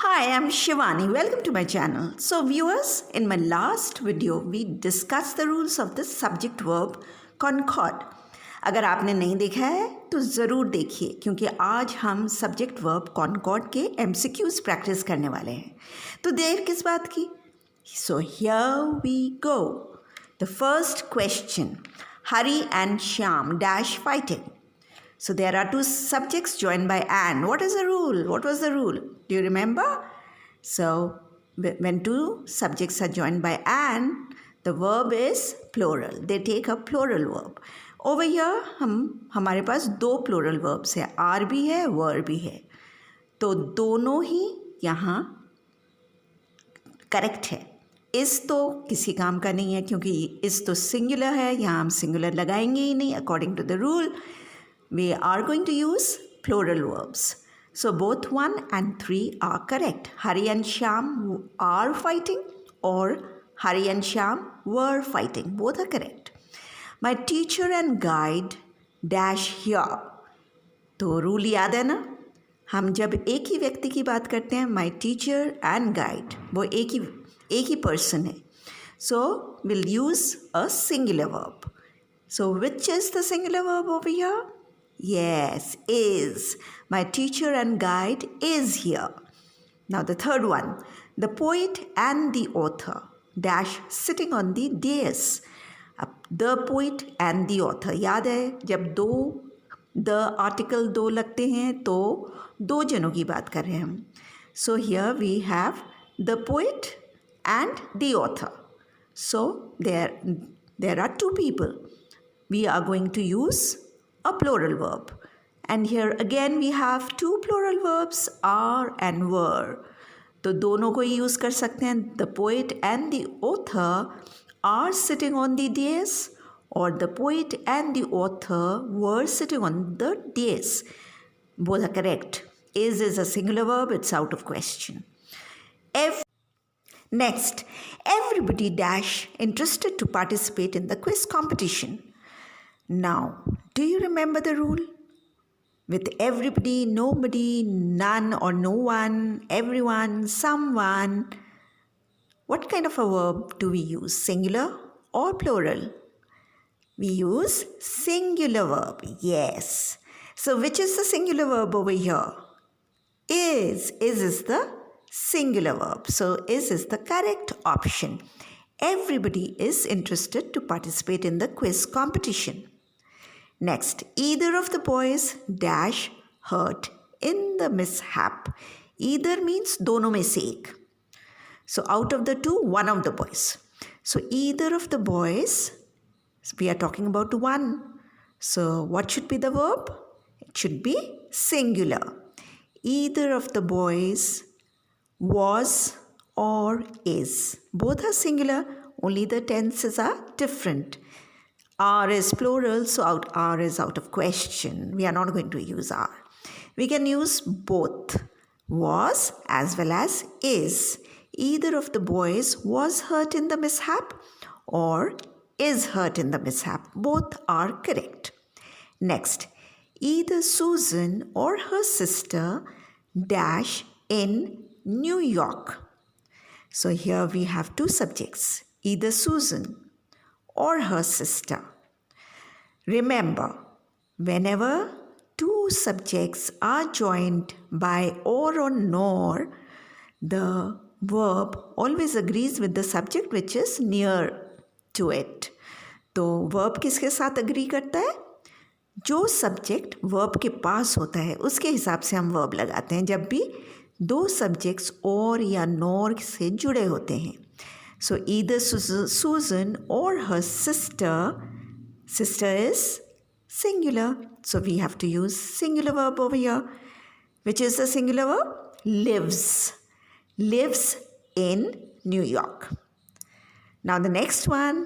Hi, I'm Shivani. Welcome to my channel. So viewers, in my last video, we discussed the rules of the subject verb concord. अगर आपने नहीं देखा है तो ज़रूर देखिए क्योंकि आज हम सब्जेक्ट वर्ब कॉन्कॉर्ड के MCQs प्रैक्टिस करने वाले हैं. तो देर किस बात की? So here we go. The first question. Hari and Shyam dash fighting. So there are two subjects joined by an. What is the rule? What was the rule? Do you remember? So when two subjects are joined by an, the verb is plural. They take a plural verb. Over here हमारे पास दो plural verbs है, are भी है, were भी है. तो दोनों ही यहाँ करेक्ट है. इस तो किसी काम का नहीं है क्योंकि इस तो सिंगुलर है, यहाँ हम सिंगुलर लगाएंगे ही नहीं. According to the rule we are going to use plural verbs. So both 1 and 3 are correct. Hari and Shyam are fighting or Hari and Shyam were fighting. Both are correct. My teacher and guide dash here. तो rule याद है ना? हम जब एक ही व्यक्ति की बात करते हैं my teacher and guide, वो एक ही person है. So we'll use a singular verb. So which is the singular verb over here? Yes, is. My teacher and guide is here. Now the third one. The poet and the author dash sitting on the dais. अब the poet and the author याद है जब दो the article दो लगते हैं तो दो जनों की बात कर रहे हैं हम. So here we have the poet and the author. So there are two people. We are going to use a plural verb. And here again we have two plural verbs, are and were. तो दोनों को ही use कर सकते हैं. The poet and the author are sitting on the dais or the poet and the author were sitting on the dais. Both are correct. Is a singular verb, it's out of question. Next, everybody dash interested to participate in the quiz competition. Now, do you remember the rule? With everybody, nobody, none or no one, everyone, someone. What kind of a verb do we use? Singular or plural? We use singular verb. Yes. So which is the singular verb over here? Is. Is the singular verb. So is the correct option. Everybody is interested to participate in the quiz competition. Next, either of the boys dash hurt in the mishap. Either means दोनों में से एक. So out of the two, one of the boys. So either of the boys, we are talking about one. So what should be the verb? It should be singular. Either of the boys was or is. Both are singular, only the tenses are different. Are is plural, so are is out of question. We are not going to use are. We can use both, was as well as is. Either of the boys was hurt in the mishap or is hurt in the mishap. Both are correct. Next, either Susan or her sister dash in New York. So here we have two subjects, either Susan or her sister. Remember, whenever two subjects are joined by or nor, the verb always agrees with the subject which is near to it. तो verb किसके साथ agree करता है? जो subject verb के पास होता है उसके हिसाब से हम verb लगाते हैं जब भी दो subjects or या nor से जुड़े होते हैं. So either Susan or her sister is singular. So we have to use singular verb over here. Which is the singular verb? Lives. Lives in New York. Now the next one.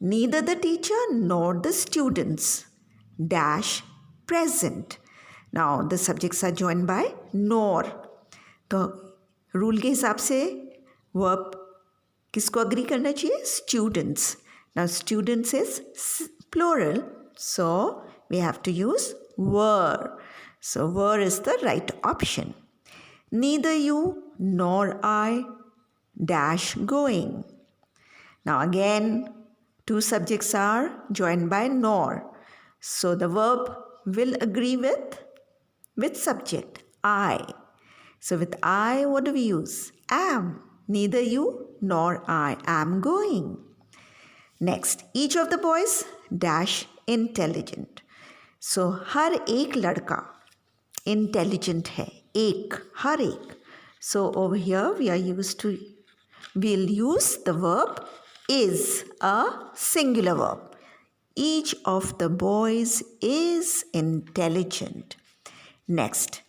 Neither the teacher nor the students dash present. Now the subjects are joined by nor. तो rule के हिसाब से verb किसको agree करना चाहिए? Students. Now students is plural, so we have to use were. So were is the right option. neither you nor I dash going. Now again, two subjects are joined by nor. So the verb will agree with subject, I. So with I, what do we use? Am. Neither you nor I am going. Next, each of the boys dash intelligent. So हर एक लड़का intelligent है. एक, हर एक. So over here we'll use the verb is, a singular verb. Each of the boys is intelligent. Next,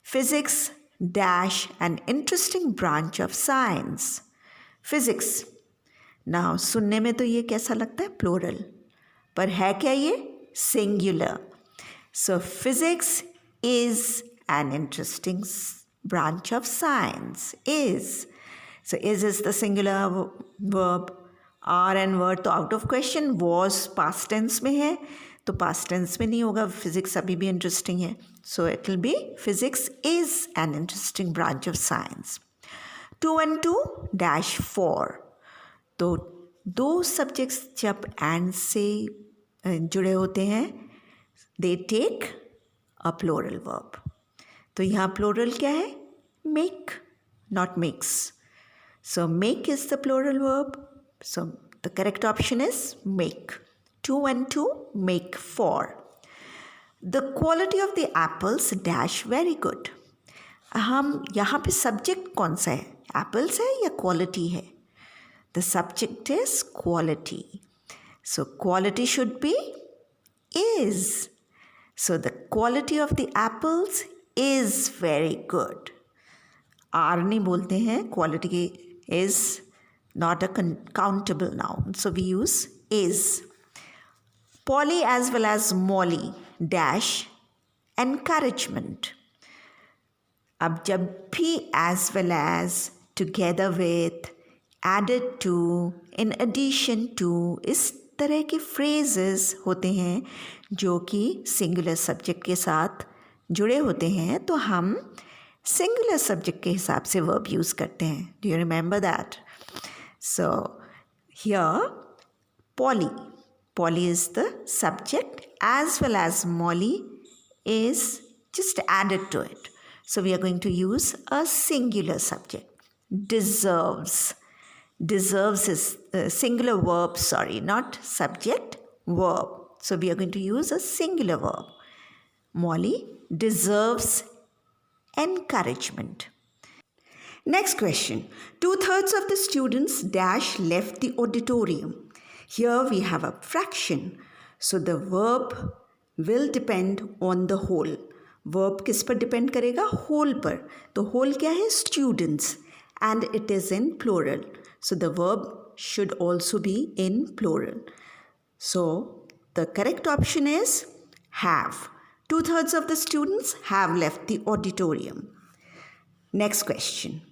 physics dash an interesting branch of science. Physics. Now सुनने में तो ये कैसा लगता है? Plural. पर है क्या ये? Singular. So physics is an interesting branch of science. Is. So is the singular verb. Are and were तो out of question. Was past tense में है तो past tense में नहीं होगा. Physics अभी भी interesting है. So it will be physics is an interesting branch of science. 2 and 2 dash 4. तो दो subjects जब and से जुड़े होते हैं they take a plural verb. तो यहाँ plural क्या है? Make, not makes. So make is the plural verb. So the correct option is make. 2 and 2 make 4. The quality of the apples dash very good. हम यहाँ पे subject कौन सा है? Apples है या quality है? The subject is quality. So quality should be is. So the quality of the apples is very good. R नहीं बोलते हैं. Quality is not a countable noun. So we use is. Polly as well as Molly dash encouragement. अब जब भी as well as, together with, added to, in addition to, इस तरह के phrases होते हैं जो कि singular subject के साथ जुड़े होते हैं तो हम singular subject के हिसाब से verb use करते हैं. Do you remember that? So here Polly is the subject as well as Molly is just added to it. So we are going to use a singular subject. Deserves. Deserves is singular verb, not subject, verb. So we are going to use a singular verb. Molly deserves encouragement. Next question. 2/3 of the students dash left the auditorium. Here we have a fraction. So the verb will depend on the whole. Verb किस पर depend करेगा? Whole पर. तो whole क्या है? Students. And it is in plural. So the verb should also be in plural. So the correct option is have. 2/3 of the students have left the auditorium. Next question.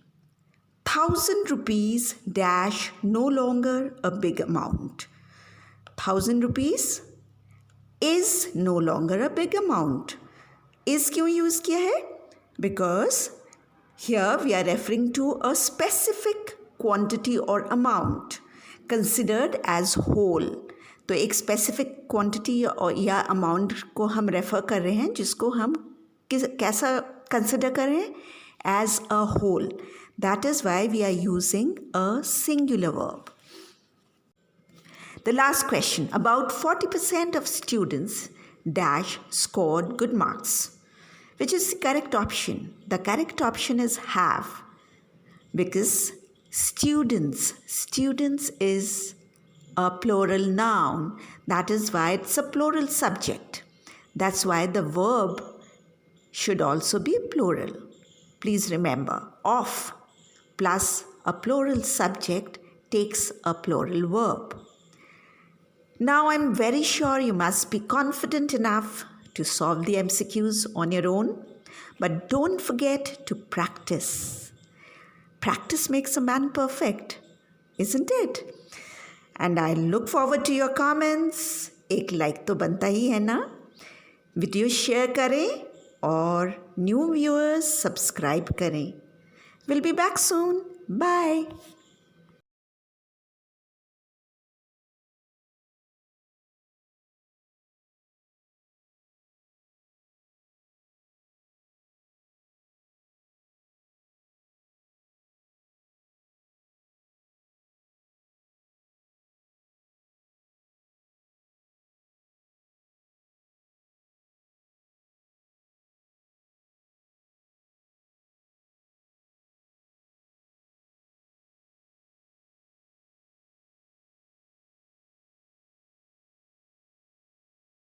1,000 rupees dash no longer a big amount. 1,000 rupees is no longer a big amount. Is क्यों use किया है? Because here we are referring to a specific quantity or amount considered as whole. तो एक specific quantity या amount को हम refer कर रहे हैं जिसको हम कैसा consider कर रहे हैं? As a whole. That is why we are using a singular verb. The last question. About 40% of students dash scored good marks. Which is the correct option? The correct option is have. Because students is a plural noun. That is why it's a plural subject. That's why the verb should also be plural. Please remember, of plus a plural subject takes a plural verb. Now I'm very sure you must be confident enough to solve the MCQs on your own, but don't forget to practice. Practice makes a man perfect, isn't it? And I look forward to your comments. एक like तो बनता ही है ना? Video share करें और new viewers subscribe करें। Will be back soon. Bye.